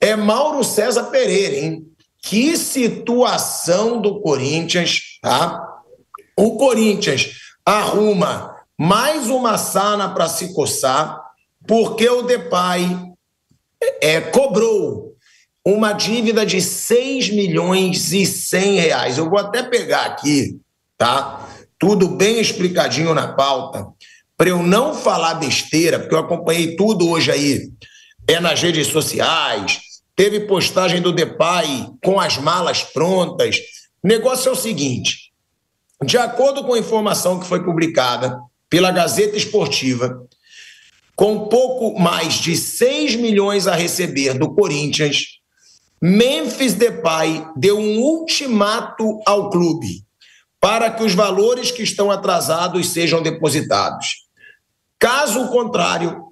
É Mauro César Pereira, hein? Que situação do Corinthians, tá? O Corinthians arruma mais uma sarna para se coçar, porque o Depay cobrou uma dívida de 6 milhões e 100 reais. Eu vou até pegar aqui, tá? Tudo bem explicadinho na pauta, para eu não falar besteira, porque eu acompanhei tudo hoje aí, nas redes sociais, teve postagem do Depay com as malas prontas. O negócio é o seguinte, de acordo com a informação que foi publicada pela Gazeta Esportiva, com pouco mais de 6 milhões a receber do Corinthians, Memphis Depay deu um ultimato ao clube para que os valores que estão atrasados sejam depositados. Caso contrário,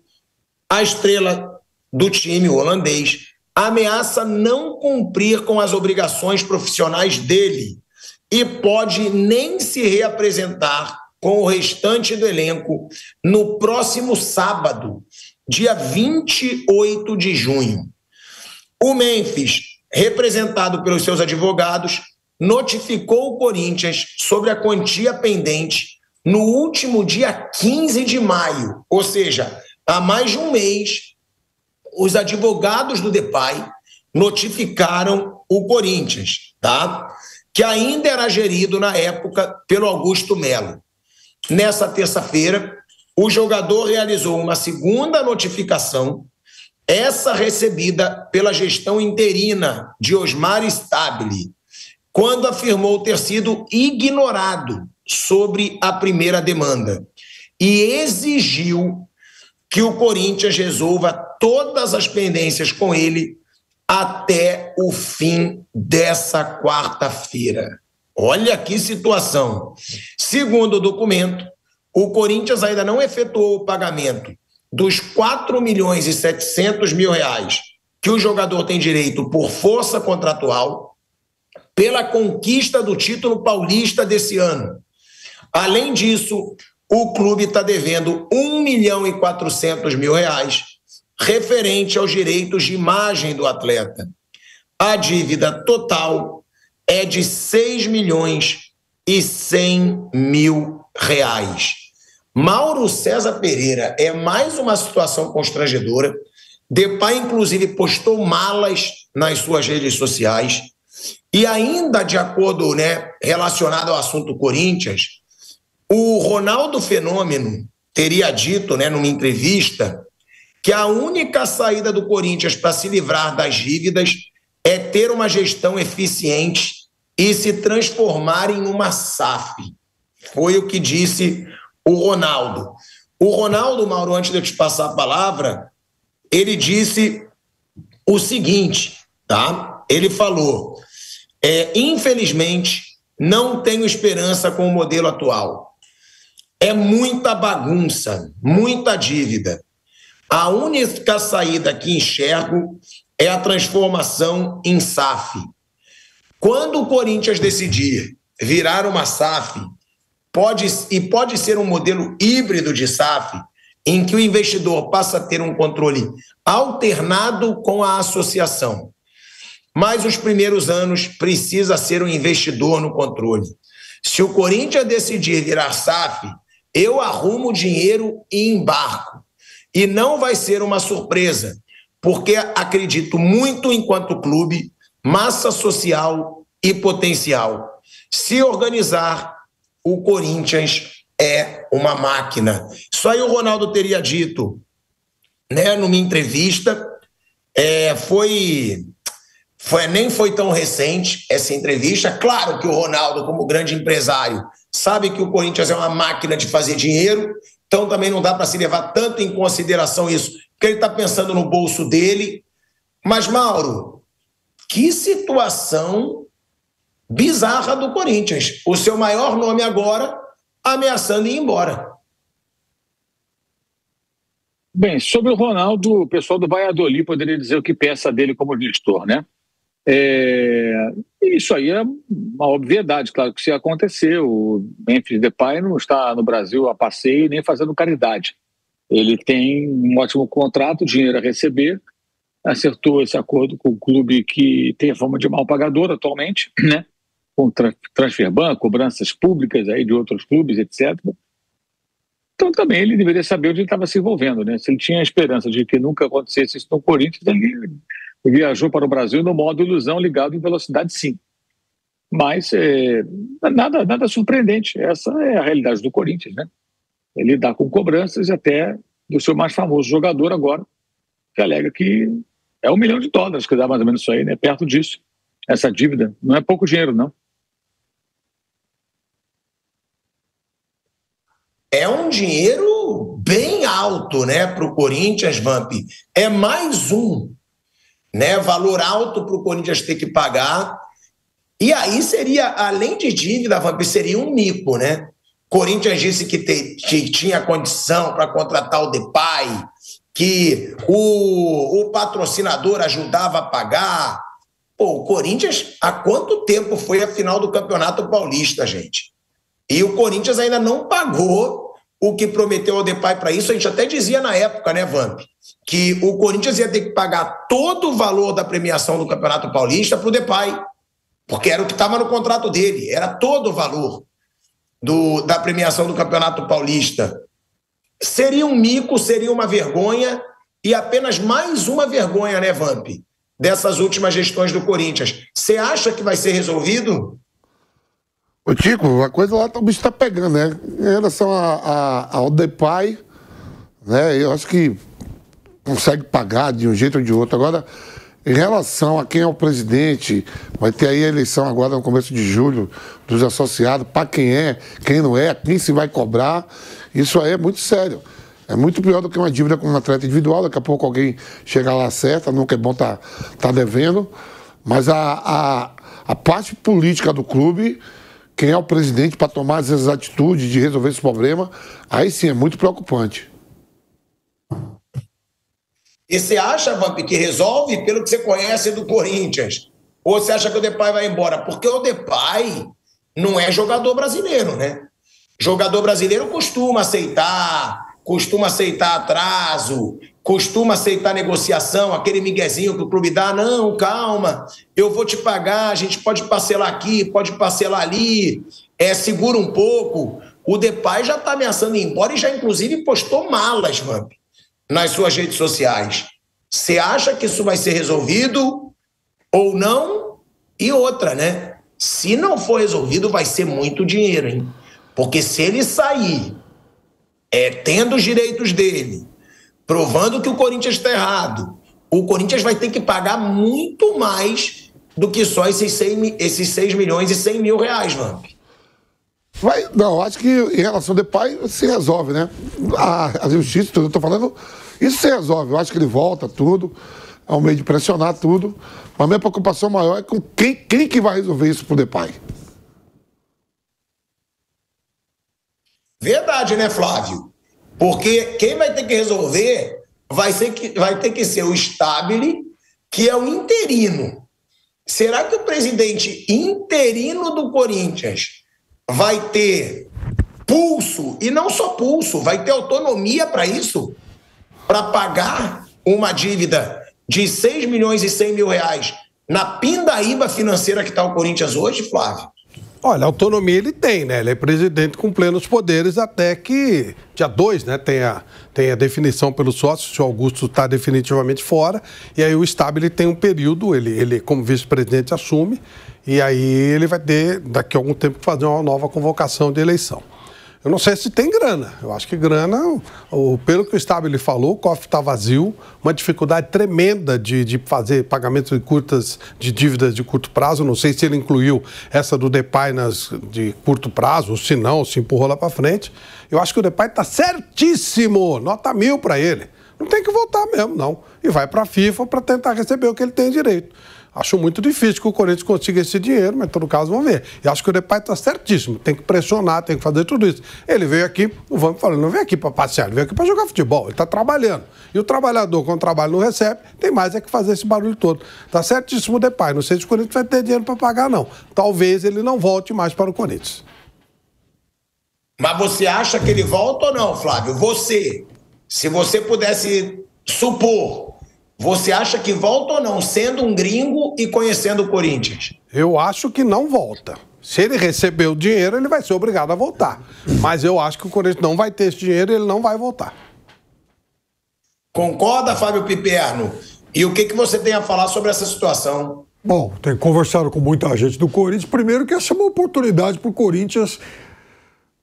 a estrela do time holandês ameaça não cumprir com as obrigações profissionais dele e pode nem se reapresentar com o restante do elenco no próximo sábado, dia 28 de junho. O Memphis, representado pelos seus advogados, notificou o Corinthians sobre a quantia pendente no último dia 15 de maio, ou seja, há mais de um mês, os advogados do Depay notificaram o Corinthians, tá? Que ainda era gerido na época pelo Augusto Melo. Nessa terça-feira, o jogador realizou uma segunda notificação, essa recebida pela gestão interina de Osmar Stabile, quando afirmou ter sido ignorado sobre a primeira demanda e exigiu que o Corinthians resolva todas as pendências com ele até o fim dessa quarta-feira. Olha que situação. Segundo o documento, o Corinthians ainda não efetuou o pagamento dos 4 milhões e 700 mil reais que o jogador tem direito por força contratual pela conquista do título paulista desse ano. Além disso, o clube está devendo 1 milhão e 400 mil reais referente aos direitos de imagem do atleta. A dívida total é de 6 milhões e 100 mil reais. Mauro César Pereira, é mais uma situação constrangedora. Depay, inclusive, postou malas nas suas redes sociais. E ainda de acordo, relacionado ao assunto Corinthians, o Ronaldo Fenômeno teria dito, numa entrevista, que a única saída do Corinthians para se livrar das dívidas é ter uma gestão eficiente e se transformar em uma SAF. Foi o que disse o Ronaldo. O Ronaldo, Mauro, antes de eu te passar a palavra, ele disse o seguinte, tá? Ele falou, infelizmente, não tenho esperança com o modelo atual. É muita bagunça, muita dívida. A única saída que enxergo é a transformação em SAF. Quando o Corinthians decidir virar uma SAF, pode ser um modelo híbrido de SAF, em que o investidor passa a ter um controle alternado com a associação. Mas os primeiros anos precisa ser o investidor no controle. Se o Corinthians decidir virar SAF, eu arrumo dinheiro e embarco. E não vai ser uma surpresa, porque acredito muito enquanto clube, massa social e potencial. Se organizar, o Corinthians é uma máquina. Isso aí o Ronaldo teria dito, numa entrevista, nem foi tão recente essa entrevista. Claro que o Ronaldo, como grande empresário, sabe que o Corinthians é uma máquina de fazer dinheiro, então também não dá para se levar tanto em consideração isso, porque ele está pensando no bolso dele. Mas, Mauro, que situação bizarra do Corinthians. O seu maior nome agora ameaçando ir embora. Bem, sobre o Ronaldo, o pessoal do Valladolid poderia dizer o que pensa dele como gestor, né? Isso aí é uma obviedade, claro que se acontecer, o Memphis Depay não está no Brasil a passeio nem fazendo caridade. Ele tem um ótimo contrato, dinheiro a receber, acertou esse acordo com o clube que tem a fama de mal pagador atualmente, né? Com transfer ban, cobranças públicas aí de outros clubes, etc. Então também ele deveria saber onde ele estava se envolvendo, né? Se ele tinha a esperança de que nunca acontecesse isso no Corinthians, ele viajou para o Brasil no modo ilusão ligado em velocidade 5. Mas nada surpreendente. Essa é a realidade do Corinthians, né? Ele lidar com cobranças até do seu mais famoso jogador agora, que alega que é $1 milhão que dá mais ou menos isso aí, né? Perto disso. Essa dívida não é pouco dinheiro, não. É um dinheiro bem alto, né, para o Corinthians, Vamp. É mais um, né, valor alto para o Corinthians ter que pagar. E aí seria, além de dívida, Vamp, seria um mico, né? Corinthians disse que tinha condição para contratar o Depay, que o patrocinador ajudava a pagar. Pô, o Corinthians, há quanto tempo foi a final do Campeonato Paulista, gente? E o Corinthians ainda não pagou o que prometeu ao Depay para isso. A gente até dizia na época, né, Vamp, que o Corinthians ia ter que pagar todo o valor da premiação do Campeonato Paulista para o Depay, porque era o que estava no contrato dele, era todo o valor da premiação do Campeonato Paulista. Seria um mico, seria uma vergonha, e apenas mais uma vergonha, né, Vamp, dessas últimas gestões do Corinthians. Você acha que vai ser resolvido? Ô, Tico, a coisa lá, o bicho tá pegando, né? Em relação ao Depay, né? Eu acho que consegue pagar de um jeito ou de outro. Agora, em relação a quem é o presidente, vai ter aí a eleição agora no começo de julho dos associados, para quem é, quem não é, quem se vai cobrar. Isso aí é muito sério. É muito pior do que uma dívida com um atleta individual. Daqui a pouco alguém chega lá acerta, nunca é bom tá devendo. Mas a parte política do clube, quem é o presidente para tomar essas atitudes de resolver esse problema, aí sim é muito preocupante. E você acha, Vamp, que resolve pelo que você conhece do Corinthians? Ou você acha que o Depay vai embora? Porque o Depay não é jogador brasileiro, né? Jogador brasileiro costuma aceitar atraso, costuma aceitar negociação, aquele miguezinho que o clube dá. Não, calma, eu vou te pagar, a gente pode parcelar aqui, pode parcelar ali, segura um pouco. O Depay já está ameaçando ir embora e já, inclusive, postou malas, Vamp, nas suas redes sociais. Você acha que isso vai ser resolvido ou não? E outra, né? Se não for resolvido, vai ser muito dinheiro, hein? Porque se ele sair tendo os direitos dele, provando que o Corinthians está errado, o Corinthians vai ter que pagar muito mais do que só esses 6 milhões e 100 mil reais, Vamp. Não, acho que em relação ao Depay se resolve, né? A justiça, eu estou falando, isso se resolve. Eu acho que ele volta tudo, é um meio de pressionar tudo. Mas a minha preocupação maior é com quem que vai resolver isso pro Depay. Verdade, né, Flávio? Porque quem vai ter que resolver vai ter que ser o Stabile, que é o interino. Será que o presidente interino do Corinthians vai ter pulso, e não só pulso, vai ter autonomia para isso? Para pagar uma dívida de 6 milhões e 100 mil reais na pindaíba financeira que está o Corinthians hoje, Flávio? Olha, autonomia ele tem, né? Ele é presidente com plenos poderes até que dia 2, né? Tem a definição pelo sócio, se o Augusto está definitivamente fora, e aí o Stabile tem um período, ele como vice-presidente assume, e aí ele vai ter, daqui a algum tempo, fazer uma nova convocação de eleição. Eu não sei se tem grana. Eu acho que grana, pelo que o Stabile falou, o cofre está vazio, uma dificuldade tremenda de fazer pagamentos de dívidas de curto prazo. Não sei se ele incluiu essa do Depay de curto prazo, ou se não, se empurrou lá para frente. Eu acho que o Depay está certíssimo, nota 1000 para ele. Não tem que voltar mesmo, não. E vai para a FIFA para tentar receber o que ele tem direito. Acho muito difícil que o Corinthians consiga esse dinheiro, mas em todo caso vamos ver. E acho que o Depay está certíssimo, tem que pressionar, tem que fazer tudo isso. Ele veio aqui, o Vamp falou, não veio aqui para passear, ele veio aqui para jogar futebol, ele está trabalhando. E o trabalhador, quando o trabalho não recebe, tem mais que fazer esse barulho todo. Está certíssimo o Depay, não sei se o Corinthians vai ter dinheiro para pagar, não. Talvez ele não volte mais para o Corinthians. Mas você acha que ele volta ou não, Flávio? Se você pudesse supor Você acha que volta ou não, sendo um gringo e conhecendo o Corinthians? Eu acho que não volta. Se ele receber o dinheiro, ele vai ser obrigado a voltar. Mas eu acho que o Corinthians não vai ter esse dinheiro e ele não vai voltar. Concorda, Fábio Piperno? E o que você tem a falar sobre essa situação? Bom, tenho conversado com muita gente do Corinthians. Primeiro que essa é uma oportunidade para o Corinthians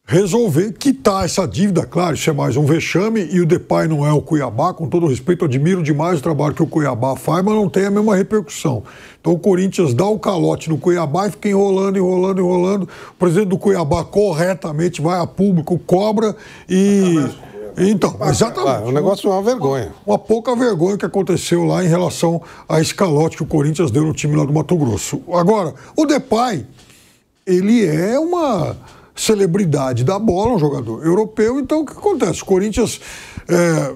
resolver quitar essa dívida. Claro, isso é mais um vexame e o Depay não é o Cuiabá. Com todo respeito, admiro demais o trabalho que o Cuiabá faz, mas não tem a mesma repercussão. Então o Corinthians dá o calote no Cuiabá e fica enrolando. O presidente do Cuiabá corretamente vai a público, cobra e... Então, exatamente. O negócio é uma vergonha. Uma pouca vergonha que aconteceu lá em relação a esse calote que o Corinthians deu no time lá do Mato Grosso. Agora, o Depay, ele é uma celebridade da bola, um jogador europeu, então o que acontece? O Corinthians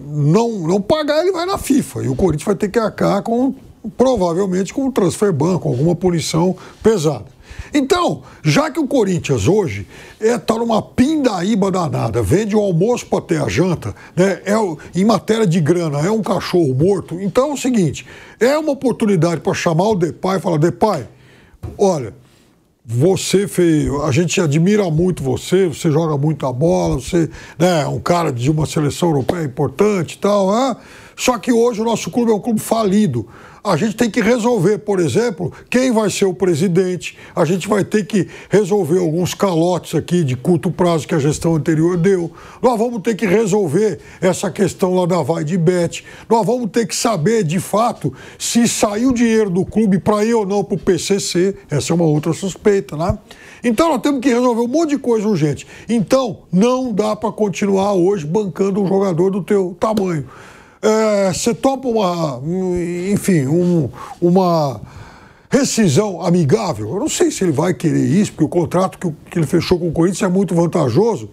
não pagar, ele vai na FIFA, e o Corinthians vai ter que arcar provavelmente com o transfer ban, com alguma punição pesada. Então, já que o Corinthians hoje está numa pindaíba danada, vende o almoço para ter a janta, né, em matéria de grana, é um cachorro morto, então é o seguinte, é uma oportunidade para chamar o Depay e falar: Depay, olha, a gente admira muito você joga muita bola, você é um cara de uma seleção europeia importante e tal, só que hoje o nosso clube é um clube falido. A gente tem que resolver, por exemplo, quem vai ser o presidente, a gente vai ter que resolver alguns calotes aqui de curto prazo que a gestão anterior deu, nós vamos ter que resolver essa questão lá da vai de bet, nós vamos ter que saber, de fato, se saiu dinheiro do clube para ir ou não para o PCC, essa é uma outra suspeita, né? Então nós temos que resolver um monte de coisa urgente. Então não dá para continuar hoje bancando um jogador do teu tamanho. Você topa uma rescisão amigável? Eu não sei se ele vai querer isso, porque o contrato que ele fechou com o Corinthians é muito vantajoso.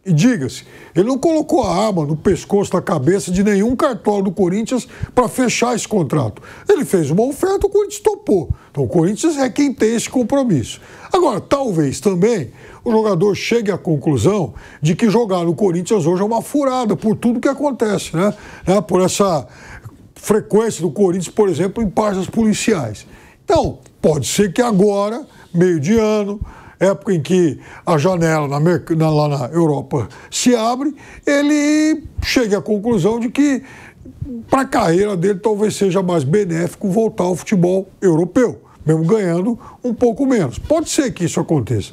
E diga-se, ele não colocou a arma no pescoço, na cabeça de nenhum cartola do Corinthians para fechar esse contrato. Ele fez uma oferta, o Corinthians topou. Então o Corinthians é quem tem esse compromisso. Agora, talvez também o jogador chegue à conclusão de que jogar no Corinthians hoje é uma furada por tudo que acontece, né? Por essa frequência do Corinthians, por exemplo, em partes policiais. Então, pode ser que agora, meio de ano, época em que a janela lá na Europa se abre, ele chegue à conclusão de que para a carreira dele talvez seja mais benéfico voltar ao futebol europeu, mesmo ganhando um pouco menos. Pode ser que isso aconteça.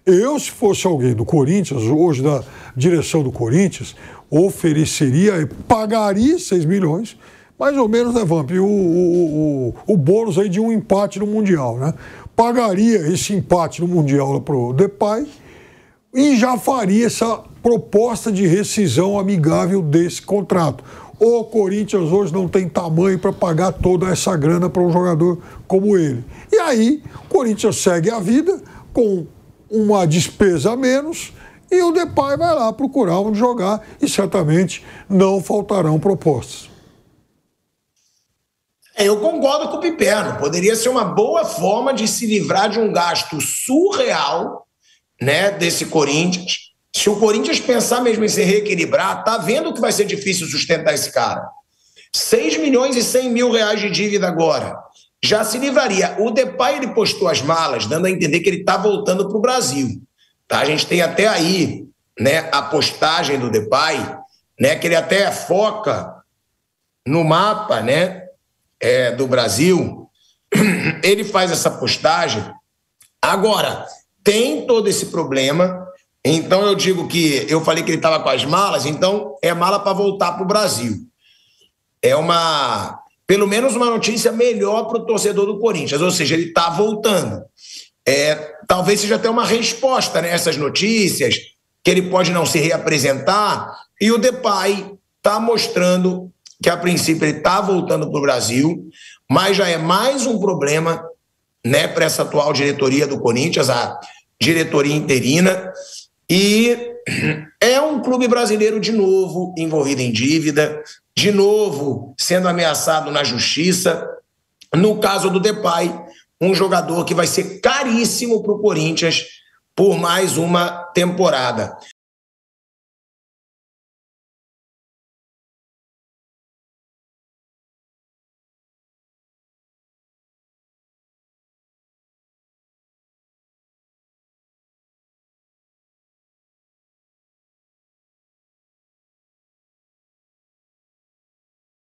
Eu, se fosse alguém do Corinthians, hoje da direção do Corinthians, ofereceria, pagaria 6 milhões, mais ou menos, né, Vamp, o bônus aí de um empate no Mundial, né? Pagaria esse empate no Mundial para o Depay e já faria essa proposta de rescisão amigável desse contrato. O Corinthians hoje não tem tamanho para pagar toda essa grana para um jogador como ele. E aí, o Corinthians segue a vida com uma despesa a menos e o Depay vai lá procurar onde jogar e certamente não faltarão propostas. Eu concordo com o Piperno. Poderia ser uma boa forma de se livrar de um gasto surreal, né, desse Corinthians. Se o Corinthians pensar mesmo em se reequilibrar, tá vendo que vai ser difícil sustentar esse cara. 6 milhões e 100 mil reais de dívida agora. Já se livraria. O Depay, ele postou as malas, dando a entender que ele está voltando para o Brasil. Tá? A gente tem até aí, né, a postagem do Depay, né, que ele até foca no mapa, né, do Brasil. Ele faz essa postagem. Agora, tem todo esse problema. Então eu digo que eu falei que ele estava com as malas, então é mala para voltar para o Brasil. É pelo menos uma notícia melhor para o torcedor do Corinthians, ou seja, ele está voltando. Talvez seja até uma resposta, né, a essas notícias, que ele pode não se reapresentar, e o Depay está mostrando que a princípio ele está voltando para o Brasil, mas já é mais um problema, né, para essa atual diretoria do Corinthians, a diretoria interina, e é um clube brasileiro de novo envolvido em dívida, de novo sendo ameaçado na justiça. No caso do Depay, um jogador que vai ser caríssimo para o Corinthians por mais uma temporada.